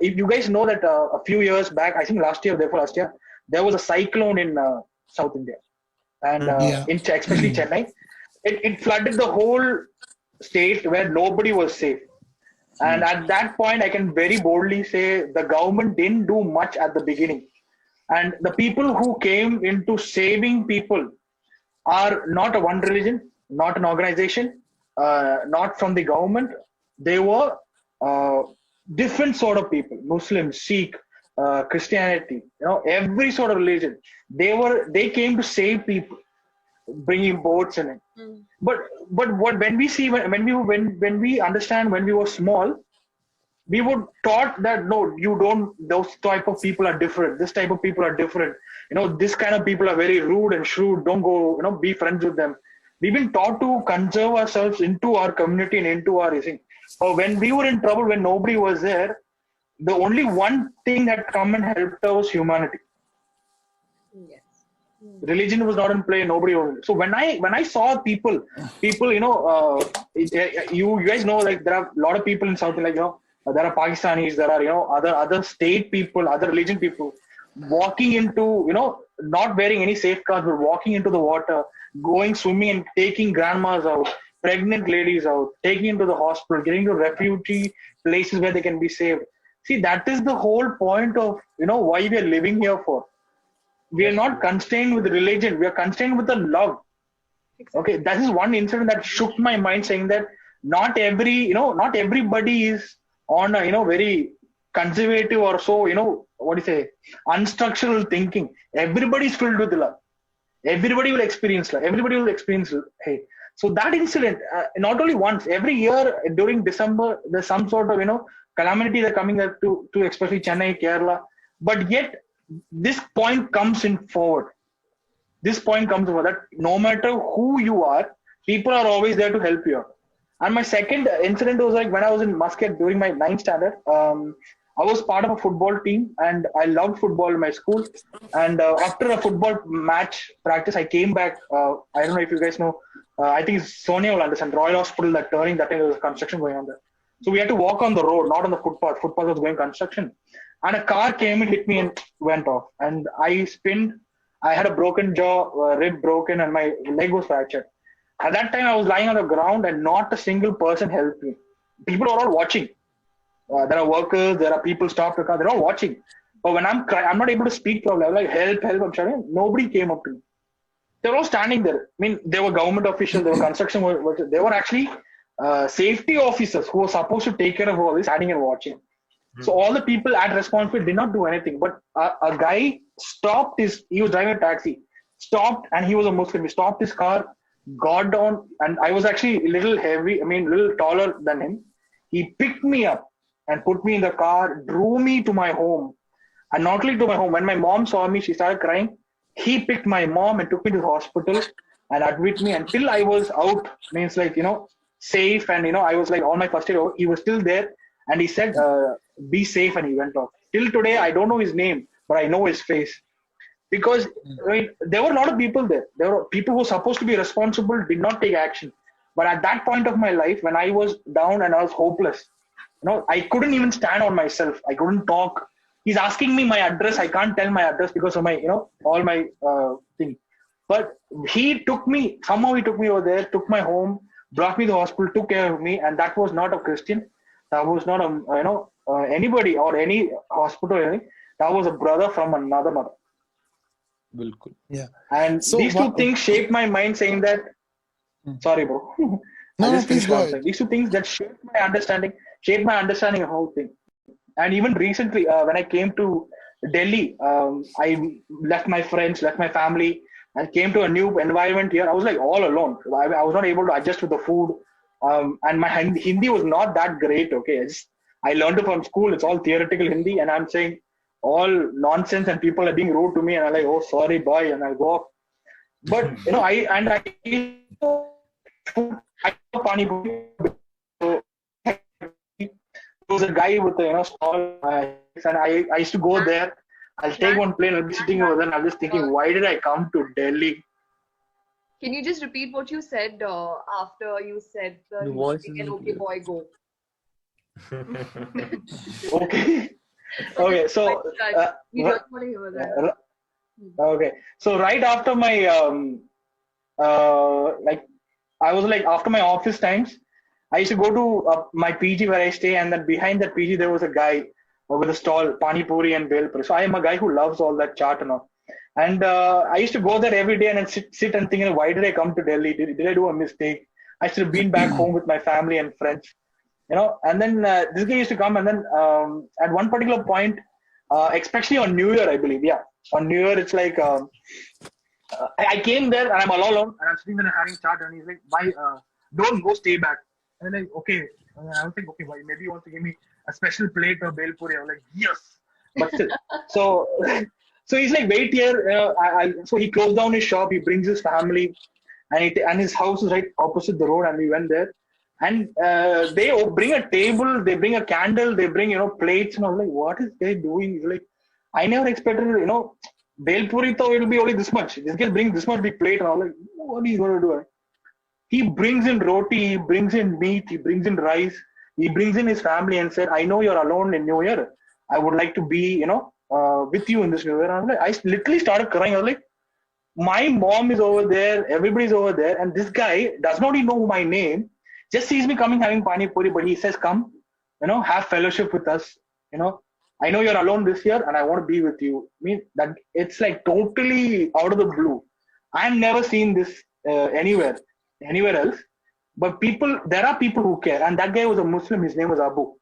if you guys know that a few years back, I think last year, therefore last year, there was a cyclone in South India, and Yeah. especially Chennai, it flooded the whole state where nobody was safe. And at that point, I can very boldly say the government didn't do much at the beginning. And the people who came into saving people are not a one religion, not an organization, not from the government. They were uh, different sort of people: Muslim, Sikh, Christianity. Every sort of religion. They came to save people, bringing boats in it. But what when we see when we understand when we were small, we would taught that no, you don't. Those type of people are different. This type of people are different. This kind of people are very rude and shrewd. Don't go. Be friends with them. We've been taught to conserve ourselves into our community and into our thing. So when we were in trouble, when nobody was there, the only one thing that come and helped us was humanity. Yes. Religion was not in play. Nobody was. So when I saw people, you guys know, like there are a lot of people in South, like there are Pakistanis, there are other state people, other religion people walking into not wearing any safeguards, but walking into the water, going swimming and taking grandmas out, pregnant ladies out, taking into the hospital, getting to refugee places where they can be saved. See, that is the whole point of why we are living here for. We are not constrained with religion. We are constrained with the love. Okay, that is one incident that shook my mind, saying that not everybody is on a very conservative or so what do you say, unstructural thinking. Everybody is filled with love. Everybody will experience love. Everybody will experience hate. So that incident, not only once, every year during December, there's some sort of calamity that coming up to especially Chennai, Kerala, but yet this point comes in forward. This point comes over that no matter who you are, people are always there to help you out. And my second incident was like when I was in Muscat during my 9th standard. I was part of a football team and I loved football in my school. And after a football match practice, I came back. I don't know if you guys know. I think Sonia will understand. Royal Hospital, that turning, that time there was construction going on there. So we had to walk on the road, not on the footpath. Footpath was going construction. And a car came and hit me and went off. And I spinned. I had a broken jaw, rib broken, and my leg was fractured. At that time, I was lying on the ground and not a single person helped me. People are all watching. There are workers, there are people stopped the car, they're all watching. But when I'm crying, I'm not able to speak properly. I'm like, help, I'm shouting. Nobody came up to me. They were all standing there. I mean, they were government officials, they were construction workers. They were actually safety officers who were supposed to take care of all this, standing and watching. So all the people at responsibility did not do anything. But a guy stopped he was driving a taxi, stopped, and he was a Muslim. He stopped his car, got down, and I was actually a little heavy, a little taller than him. He picked me up and put me in the car, drew me to my home. And not only to my home, when my mom saw me, she started crying. He picked my mom and took me to the hospital and admitted me until I was out, means like, safe. And, I was like on my first aid. He was still there. And he said, be safe. And he went off. Till today, I don't know his name, but I know his face. Because there were a lot of people there. There were people who were supposed to be responsible, did not take action. But at that point of my life, when I was down and I was hopeless, I couldn't even stand on myself. I couldn't talk. He's asking me my address. I can't tell my address because of my, all my thing. But somehow he took me over there, took my home, brought me to the hospital, took care of me. And that was not a Christian. That was not anybody or any hospital or anything. That was a brother from another mother. Bilkul. Yeah. And so these two things shaped my mind, saying that, sorry, bro. No, please go ahead. These two things that shaped my understanding of whole thing. And even recently, when I came to Delhi, I left my friends, left my family, and came to a new environment here. I was like all alone. I was not able to adjust with the food. And my Hindi was not that great. Okay, I learned it from school. It's all theoretical Hindi, and I'm saying all nonsense, and people are being rude to me, and I'm like, oh, sorry, boy, and I'll go off. But I Pani Puri. There was a guy with a stall, and I used to go there. I'll take one plane. I'll be sitting over there, and I'm just thinking, why did I come to Delhi? Can you just repeat what you said after you said the voice okay boy go? Okay. Okay, so We don't want to hear that. okay, so right after my like I was like after my office times, I used to go to my PG where I stay, and then behind that PG there was a guy with a stall, pani puri and bel puri. So I am a guy who loves all that chaat and all. And I used to go there every day and then sit and think, why did I come to Delhi? Did I do a mistake? I should have been back home with my family and friends, And then this guy used to come, and then at one particular point, especially on New Year, I believe, yeah, on New Year, it's like I came there and I'm all alone and I'm sitting there having chat, and he's like, "Why? Don't go, stay back." And I'm like, okay. And I was like, okay, why? Maybe he wants to give me a special plate of bel puri. I was like, yes, but still. So, so he's like, wait here. So he closed down his shop. He brings his family, and his house is right opposite the road. And we went there, and they bring a table, they bring a candle, they bring plates, and I was like, what is they doing? He's like, I never expected bel puri. So it'll be only this much. This guy brings this much big plate, and I was like, what are you going to do? He brings in roti, he brings in meat, he brings in rice, he brings in his family and said, I know you're alone in New Year. I would like to be, with you in this New Year. And I literally started crying. I was like, my mom is over there, everybody's over there, and this guy does not even know my name, just sees me coming having pani puri, but he says, come, have fellowship with us. I know you're alone this year and I want to be with you. I mean, that it's like totally out of the blue. I've never seen this anywhere else, but there are people who care, and that guy was a Muslim. His name was Abu.